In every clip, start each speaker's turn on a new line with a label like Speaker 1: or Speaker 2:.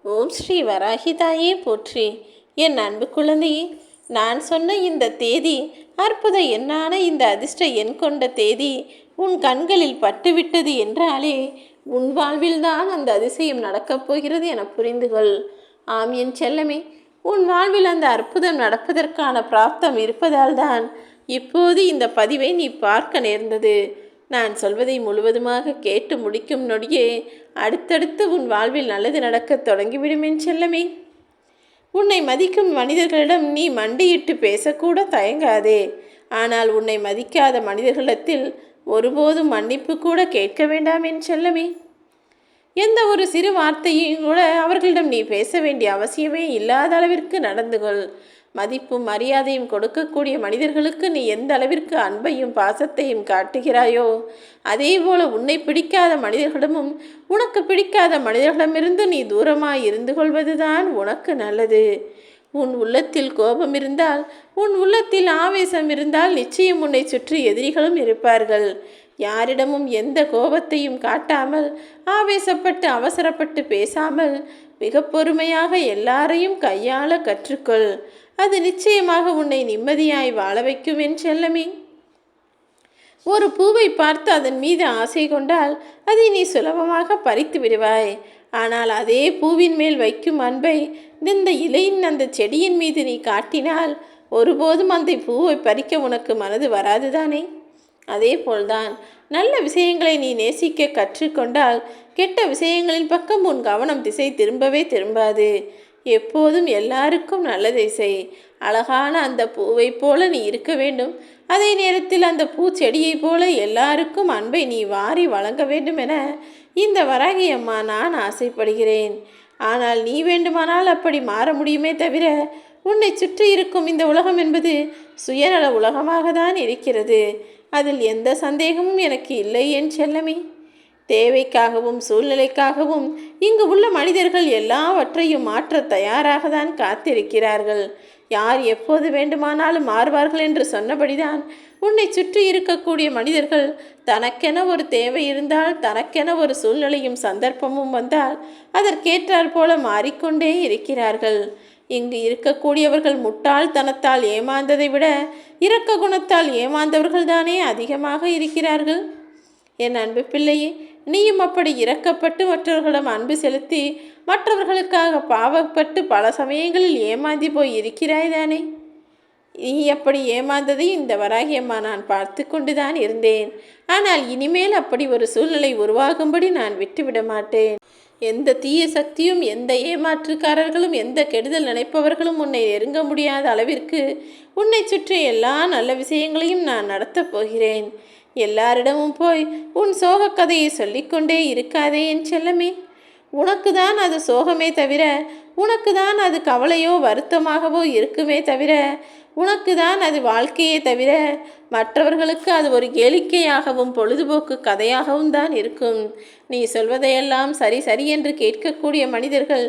Speaker 1: ஓம் ஸ்ரீ வராகி தாயே போற்றி. என் அன்பு குழந்தையே, நான் சொன்ன இந்த தேதி, அற்புத எண்ணான இந்த அதிர்ஷ்ட எண் கொண்ட தேதி உன் கண்களில் பட்டுவிட்டது என்றாலே உன் வாழ்வில்தான் அந்த அதிசயம் நடக்கப் போகிறது என புரிந்துகொள். ஆம் என் செல்லமே, உன் வாழ்வில் அந்த அற்புதம் நடப்பதற்கான பிராப்தம் இருப்பதால் தான் இப்போது இந்த பதிவை நீ பார்க்க நேர்ந்தது. நான் சொல்வதை முழுவதுமாக கேட்டு முடிக்கும் நொடியே அடுத்தடுத்து உன் வாழ்வில் நல்லது நடக்கத் தொடங்கிவிடும் என் செல்லமே. உன்னை மதிக்கும் மனிதர்களிடம் நீ மண்டியிட்டு பேசக்கூட தயங்காதே. ஆனால் உன்னை மதிக்காத மனிதர்களிடத்தில் ஒருபோதும் மன்னிப்பு கூட கேட்க வேண்டாம் என் செல்லமே. எந்த ஒரு சிறு வார்த்தையும் கூட அவர்களிடம் நீ பேச வேண்டிய அவசியமே இல்லாத அளவிற்கு நடந்து கொள். மதிப்பும் மரியாதையும் கொடுக்கக்கூடிய மனிதர்களுக்கு நீ எந்த அளவிற்கு அன்பையும் பாசத்தையும் காட்டுகிறாயோ, அதே போல உன்னை பிடிக்காத மனிதர்களிடமும் உனக்கு பிடிக்காத மனிதர்களிடமிருந்து நீ தூரமாய் இருந்து கொள்வதுதான் உனக்கு நல்லது. உன் உள்ளத்தில் கோபம் இருந்தால், உன் உள்ளத்தில் ஆவேசம் இருந்தால் நிச்சயம் உன்னை சுற்றி எதிரிகளும் இருப்பார்கள். யாரிடமும் எந்த கோபத்தையும் காட்டாமல், ஆவேசப்பட்டு அவசரப்பட்டு பேசாமல் மிக பொறுமையாக எல்லாரையும் கையாள கற்றுக்கொள். அது நிச்சயமாக உன்னை நிம்மதியாய் வாழ வைக்கும் என் செல்லமே. ஒரு பூவை பார்த்து அதன் மீது ஆசை கொண்டால் அதை நீ சுலபமாக பறித்து விடுவாய். ஆனால் அதே பூவின் மேல் வைக்கும் அன்பை இந்த இலையின் அந்த செடியின் மீது நீ காட்டினால் ஒருபோதும் அந்த பூவை பறிக்க உனக்கு மனது வராதுதானே? அதே போல்தான் நல்ல விஷயங்களை நீ நேசிக்க கற்றுக்கொண்டால் கெட்ட விஷயங்களின் பக்கம் உன் கவனம் திசை திரும்பவே திரும்பாது. எப்போதும் எல்லாருக்கும் நல்லதை செய். அழகான அந்த பூவை போல நீ இருக்க வேண்டும். அதே நேரத்தில் அந்த பூச்செடியை போல எல்லாருக்கும் அன்பை நீ வாரி வழங்க வேண்டும் என இந்த வராகி அம்மா நான் ஆசைப்படுகிறேன். ஆனால் நீ வேண்டுமானால் அப்படி மாற முடியுமே தவிர, உன்னை சுற்றி இருக்கும் இந்த உலகம் என்பது சுயநல உலகமாக தான் இருக்கிறது. அதில் எந்த சந்தேகமும் எனக்கு இல்லை என் செல்லமே. தேவைக்காகவும் சூழ்நிலைக்காகவும் இங்கு உள்ள மனிதர்கள் எல்லாவற்றையும் மாற்ற தயாராக தான் காத்திருக்கிறார்கள். யார் எப்போது வேண்டுமானாலும் மாறுவார்கள் என்று சொன்னபடிதான் உன்னை சுற்றி இருக்கக்கூடிய மனிதர்கள் தனக்கென ஒரு தேவை இருந்தால், தனக்கென ஒரு சூழ்நிலையும் சந்தர்ப்பமும் வந்தால் அதற்கேற்றாற் போல மாறிக்கொண்டே இருக்கிறார்கள். இங்கு இருக்கக்கூடியவர்கள் முட்டாள்தனத்தால் ஏமாந்ததை விட இரக்க குணத்தால் ஏமாந்தவர்கள் தானே அதிகமாக இருக்கிறார்கள். என் அன்பு பிள்ளையே, நீயும் அப்படி இரக்கப்பட்டு மற்றவர்களிடம் அன்பு செலுத்தி மற்றவர்களுக்காக பாவப்பட்டு பல சமயங்களில் ஏமாந்தி போய் இருக்கிறாய் தானே? நீ அப்படி ஏமாந்ததை இந்த வராகி அம்மா நான் பார்த்து கொண்டுதான் இருந்தேன். ஆனால் இனிமேல் அப்படி ஒரு சூழ்நிலை உருவாகும்படி நான் விட்டுவிட மாட்டேன். எந்த தீய சக்தியும், எந்த ஏமாற்றுக்காரர்களும், எந்த கெடுதல் நினைப்பவர்களும் உன்னை நெருங்க முடியாத அளவிற்கு உன்னை சுற்றி எல்லா நல்ல விஷயங்களையும் நான் நடத்தப் போகிறேன். எல்லாரிடமும் போய் உன் சோக கதையை சொல்லிக்கொண்டே இருக்காதே என் செல்லமே. உனக்கு தான் அது சோகமே தவிர, உனக்கு தான் அது கவலையோ வருத்தமாகவோ இருக்குமே தவிர, உனக்கு தான் அது வாழ்க்கையே தவிர, மற்றவர்களுக்கு அது ஒரு கேளிக்கையாகவும் பொழுதுபோக்கு கதையாகவும் தான் இருக்கும். நீ சொல்வதையெல்லாம் சரி சரி என்று கேட்கக்கூடிய மனிதர்கள்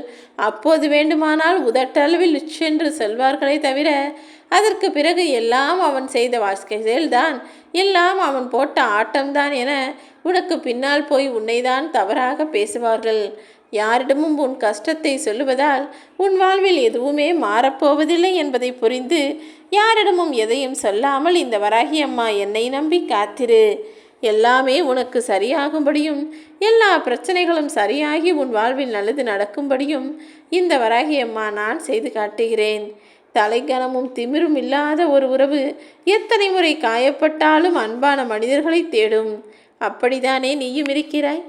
Speaker 1: அப்போது வேண்டுமானால் உதட்டளவில் சென்று சொல்வார்களே தவிர, அதற்கு பிறகு எல்லாம் அவன் செய்த செயல்தான், எல்லாம் அவன் போட்ட ஆட்டம்தான் என உனக்கு பின்னால் போய் உன்னைதான் தவறாக பேசுவார்கள். யாரிடமும் உன் கஷ்டத்தை சொல்லுவதால் உன் வாழ்வில் எதுவுமே மாறப்போவதில்லை என்பதை புரிந்து யாரிடமும் எதையும் சொல்லாமல் இந்த வராகி அம்மா என்னை நம்பி காத்திரு. எல்லாமே உனக்கு சரியாகும்படியும், எல்லா பிரச்சனைகளும் சரியாகி உன் வாழ்வில் நல்லது நடக்கும்படியும் இந்த வராகி அம்மா நான் செய்து காட்டுகிறேன். தலைக்கணமும் திமிரும் இல்லாத ஒரு உறவு எத்தனை முறை காயப்பட்டாலும் அன்பான மனிதர்களை தேடும். அப்படித்தானே நீயும் இருக்கிறாய்.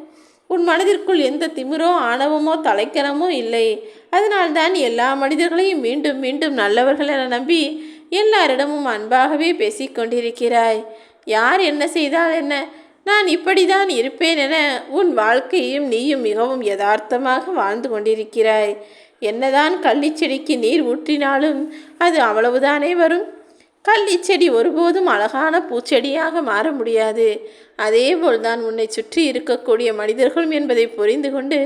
Speaker 1: உன் மனதிற்குள் எந்த திமிரோ ஆணவமோ தலைக்கணமோ இல்லை. அதனால்தான் எல்லா மனிதர்களையும் மீண்டும் மீண்டும் நல்லவர்கள் என நம்பி எல்லாரிடமும் அன்பாகவே பேசிக்கொண்டிருக்கிறாய். யார் என்ன செய்தால் என்ன, நான் இப்படிதான் இருப்பேன் என உன் வாழ்க்கையும் நீயும் மிகவும் யதார்த்தமாக வாழ்ந்து கொண்டிருக்கிறாய். என்னதான் கள்ளிச்செடிக்கு நீர் ஊற்றினாலும் அது அவ்வளவுதானே வரும். கள்ளிச்செடி ஒருபோதும் அழகான பூச்செடியாக மாற முடியாது. அதேபோல்தான் உன்னை சுற்றி இருக்கக்கூடிய மனிதர்களும் என்பதை புரிந்து கொண்டு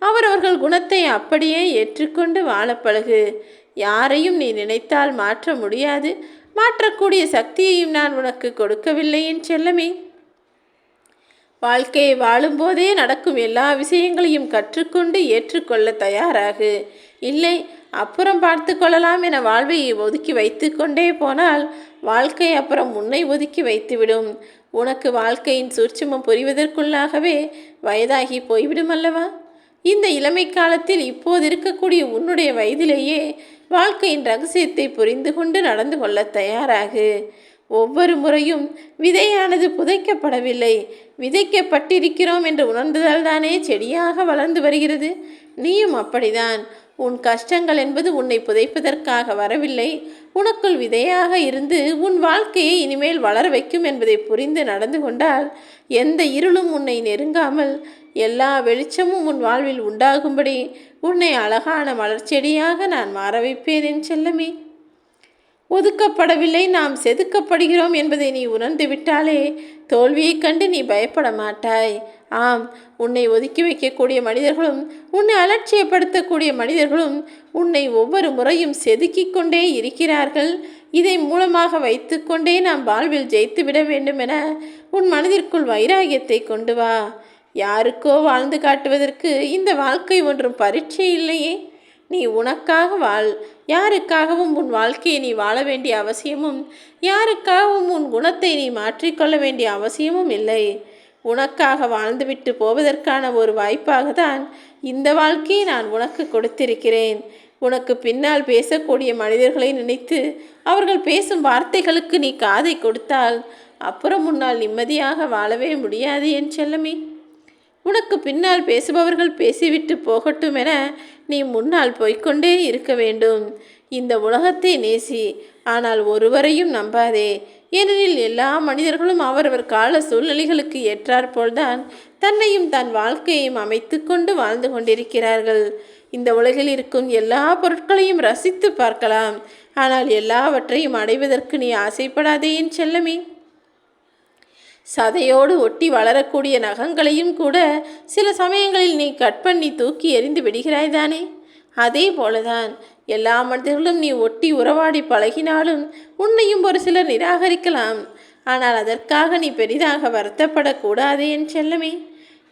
Speaker 1: அவரவர்கள் குணத்தை அப்படியே ஏற்றுக்கொண்டு வாழப்பழகு. யாரையும் நீ நினைத்தால் மாற்ற முடியாது. மாற்றக்கூடிய சக்தியையும் நான் உனக்கு கொடுக்கவில்லை என் செல்லமே. வாழ்க்கையை வாழும்போதே நடக்கும் எல்லா விஷயங்களையும் கற்றுக்கொண்டு ஏற்றுக்கொள்ள தயாராகு. இல்லை, அப்புறம் பார்த்து கொள்ளலாம் என வாழ்வை ஒதுக்கி வைத்து கொண்டே போனால் வாழ்க்கை அப்புறம் உன்னை ஒதுக்கி வைத்துவிடும். உனக்கு வாழ்க்கையின் சூட்சுமம் புரிவதற்குள்ளாகவே வயதாகி போய்விடும் அல்லவா? இந்த இளமை காலத்தில் இப்போது இருக்கக்கூடிய உன்னுடைய வயதிலேயே வாழ்க்கையின் ரகசியத்தை புரிந்து கொண்டு நடந்து கொள்ள தயாராகு. ஒவ்வொரு முறையும் விதையானது புதைக்கப்படவில்லை, விதைக்கப்பட்டிருக்கிறோம் என்று உணர்ந்ததால் தானே செடியாக வளர்ந்து வருகிறது. நீயும் அப்படிதான். உன் கஷ்டங்கள் என்பது உன்னை புதைப்பதற்காக வரவில்லை, உனக்குள் விதையாக இருந்து உன் வாழ்க்கையை இனிமேல் வளர வைக்கும் என்பதை புரிந்து நடந்து கொண்டால் எந்த இருளும் உன்னை நெருங்காமல் எல்லா வெளிச்சமும் உன் வாழ்வில் உண்டாகும்படி உன்னை அழகான மலர்ச்செடியாக நான் மாற வைப்பேன் என் செல்லமே. ஒதுக்கப்படவில்லை, நாம் செதுக்கப்படுகிறோம் என்பதை நீ உணர்ந்து விட்டாலே தோல்வியைக் கண்டு நீ பயப்பட மாட்டாய். ஆம், உன்னை ஒதுக்கி வைக்கக்கூடிய மனிதர்களும் உன்னை அலட்சியப்படுத்தக்கூடிய மனிதர்களும் உன்னை ஒவ்வொரு முறையும் செதுக்கிக் கொண்டே இருக்கிறார்கள். இதை மூலமாக வைத்து கொண்டே நாம் வாழ்வில் ஜெயித்து விட வேண்டும் என உன் மனதிற்குள் வைராகியத்தை கொண்டு வா. யாருக்கோ வாழ்ந்து காட்டுவதற்கு இந்த வாழ்க்கை ஒன்றும் பரீட்சை இல்லையே. நீ உனக்காக வாழ். யாருக்காகவும் உன் வாழ்க்கையை நீ வாழ வேண்டிய அவசியமும் யாருக்காகவும் உன் குணத்தை நீ மாற்றிக்கொள்ள வேண்டிய அவசியமும் இல்லை. உனக்காக வாழ்ந்துவிட்டு போவதற்கான ஒரு வாய்ப்பாக தான் இந்த வாழ்க்கையை நான் உனக்கு கொடுத்திருக்கிறேன். உனக்கு பின்னால் பேசக்கூடிய மனிதர்களை நினைத்து அவர்கள் பேசும் வார்த்தைகளுக்கு நீ காதை கொடுத்தால் அப்புறம் உன்னால் நிம்மதியாக வாழவே முடியாது என் செல்லமே. உனக்கு பின்னால் பேசுபவர்கள் பேசிவிட்டு போகட்டும் என நீ முன்னால் போய்கொண்டே இருக்க வேண்டும். இந்த உலகத்தை நேசி, ஆனால் ஒருவரையும் நம்பாதே. ஏனெனில் எல்லா மனிதர்களும் அவரவர் கால சூழ்நிலைகளுக்கு ஏற்றாற்போல்தான் தன்னையும் தன் வாழ்க்கையையும் அமைத்து கொண்டு வாழ்ந்து கொண்டிருக்கிறார்கள். இந்த உலகில் இருக்கும் எல்லா பொருட்களையும் ரசித்து பார்க்கலாம், ஆனால் எல்லாவற்றையும் அடைவதற்கு நீ ஆசைப்படாதே என் செல்லமே. சதையோடு ஒட்டி வளரக்கூடிய நகங்களையும் கூட சில சமயங்களில் நீ கட் பண்ணி தூக்கி எறிந்து விடுகிறாய் தானே. அதே போலதான் எல்லா மனிதர்களும் நீ ஒட்டி உறவாடி பழகினாலும் உன்னையும் ஒரு சிலர் நிராகரிக்கலாம். ஆனால் அதற்காக நீ பெரிதாக வருத்தப்படக்கூடாது என் செல்லமே.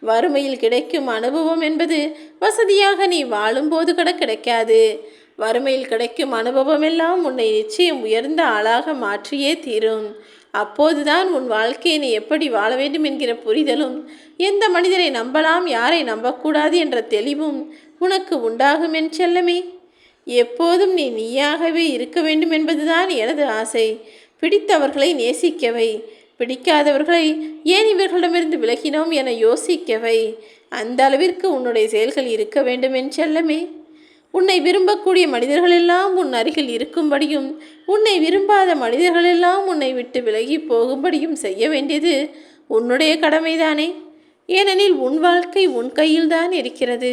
Speaker 1: வறுமையில் கிடைக்கும் அனுபவம் என்பது வசதியாக நீ வாழும்போது கூட கிடைக்காது. வறுமையில் கிடைக்கும் அனுபவம் எல்லாம் உன்னை நிச்சயம் உயர்ந்த ஆளாக மாற்றியே தீரும். அப்போதுதான் உன் வாழ்க்கையை நீ எப்படி வாழ வேண்டும் என்கிற புரிதலும், எந்த மனிதரை நம்பலாம் யாரை நம்பக்கூடாது என்ற தெளிவும் உனக்கு உண்டாகும் என் செல்லமே. எப்போதும் நீ நீயாகவே இருக்க வேண்டும் என்பதுதான் எனது ஆசை. பிடித்தவர்களை நேசிக்கவை, பிடிக்காதவர்களை ஏன் இவர்களிடமிருந்து விலகினோம் என யோசிக்கவை. அந்த அளவிற்கு உன்னுடைய செயல்கள் இருக்க வேண்டும் என் செல்லமே. உன்னை விரும்பக்கூடிய மனிதர்களெல்லாம் உன் அருகில் இருக்கும்படியும் உன்னை விரும்பாத மனிதர்களெல்லாம் உன்னை விட்டு விலகி போகும்படியும் செய்ய வேண்டியது உன்னுடைய கடமைதானே. ஏனெனில் உன் வாழ்க்கை உன் கையில்தான் இருக்கிறது.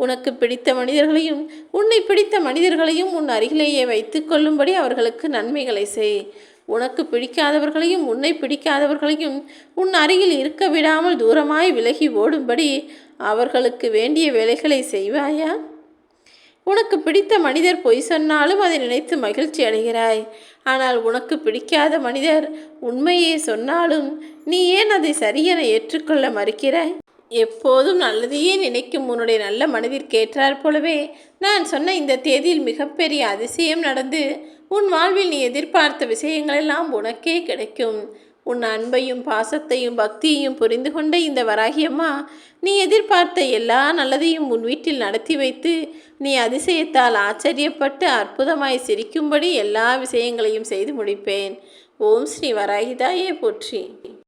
Speaker 1: உனக்கு பிடித்த மனிதர்களையும் உன்னை பிடித்த மனிதர்களையும் உன் அருகிலேயே வைத்து கொள்ளும்படி அவர்களுக்கு நன்மைகளை செய். உனக்கு பிடிக்காதவர்களையும் உன்னை பிடிக்காதவர்களையும் உன் அருகில் இருக்க விடாமல் தூரமாய் விலகி ஓடும்படி அவர்களுக்கு வேண்டிய வேலைகளை செய்வாயா? உனக்கு பிடித்த மனிதர் பொய் சொன்னாலும் அதை நினைத்து மகிழ்ச்சி அடைகிறாய். ஆனால் உனக்கு பிடிக்காத மனிதர் உண்மையை சொன்னாலும் நீ ஏன் அதை சரியென ஏற்றுக்கொள்ள மறுக்கிறாய்? எப்போதும் நல்லதையே நினைக்கும் உன்னுடைய நல்ல மனதிற்கேற்றாற் போலவே நான் சொன்ன இந்த தேதியில் மிகப்பெரிய அதிசயம் நடந்து உன் வாழ்வில் நீ எதிர்பார்த்த விஷயங்களெல்லாம் உனக்கே கிடைக்கும். உன் அன்பையும் பாசத்தையும் பக்தியையும் புரிந்து கொண்ட இந்த வராகியம்மா நீ எதிர்பார்த்த எல்லா நல்லதையும் உன் வீட்டில் நடத்தி வைத்து நீ அதிசயத்தால் ஆச்சரியப்பட்டு அற்புதமாய் சிரிக்கும்படி எல்லா விஷயங்களையும் செய்து முடிப்பேன். ஓம் ஸ்ரீ வராகிதாயே போற்றி.